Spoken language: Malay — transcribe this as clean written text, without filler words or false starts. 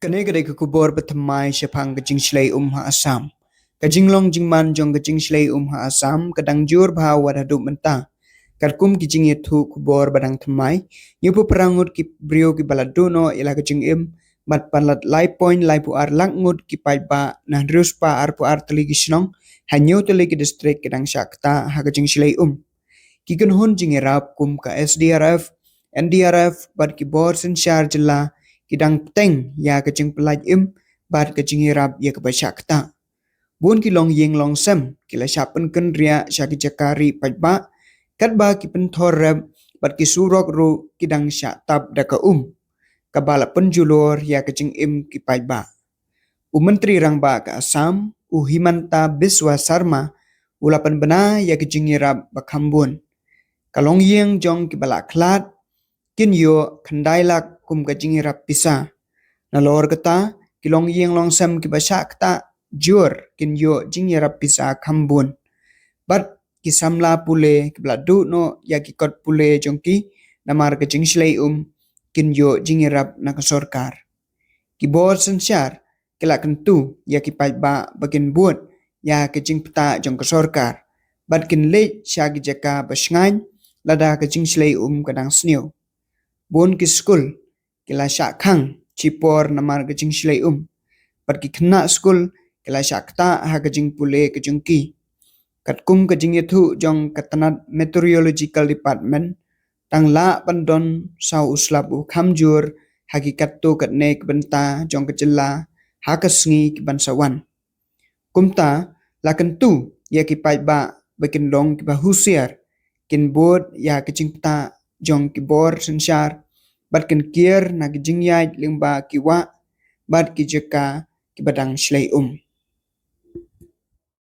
Kene gede ke kubor betemai sepang kecing selai ha asam. Kajing long jingman jong kecing selai ha asam kadang jur bha wadadu mentah. Karkum kicing itu kubor badang temai. Nyupu perangut ki brio ki baladuno ila kecing bat palat lai point lai pu ar langut ki pai ba nah terus pa ar pu ar teligi sinong. Hanyo teligi distrik kadang syakta ha kecing selai Kiken hun jingerap kum ka SDRF, NDRF bat ki bor sen syar jela kidang teng ya kecing pelaj bat kecing irap ya kebasyakta. Bun ki long yeng long sem kila syapen ken ria syaki jakari pajba kat ba ki penthor bat ki surok ru kidang syatab daka kabala penjulur ya kecing ki pajba. Menteri rang ba ka Assam Himanta Biswa Sarma ulapan bena ya kecing irap bakambun. Kalong yeng jong ki balak klat, kin yo kandai lak kum ka jingirap pisa. Nalor kata, kilong yeng long sem ki basyak ta jur kin yo jingirap pisa kambun. Bat ki samla pule ki bladu no ya ki kot pule jong ki namar ka jing slay kin yo jingirap na kasorkar. Ki bor sensyar kila kentu ya ki ba bakin buat ya ki jing peta jong kasorkar. Bat kin le syagi jaka basyngany lada kecing selai kadang snew. Bon ki skul kila syak khang cipor namar kecing selai Pat ki kena skul kila syak ta ha kecing pule kecing ki. Kat kum kecing itu jong katanat meteorological department tang la pandon sau uslap kamjur hakikat tu kat nek benta jong kecela ha kesngi ki bansawan. Kumta lakan tu ya ki ba bakin long ki bahusiar kin bod ya kecing peta jong ki bor sensyar bat kin kier na ki jingyai lingba ki wa bat ki jeka ki badang slay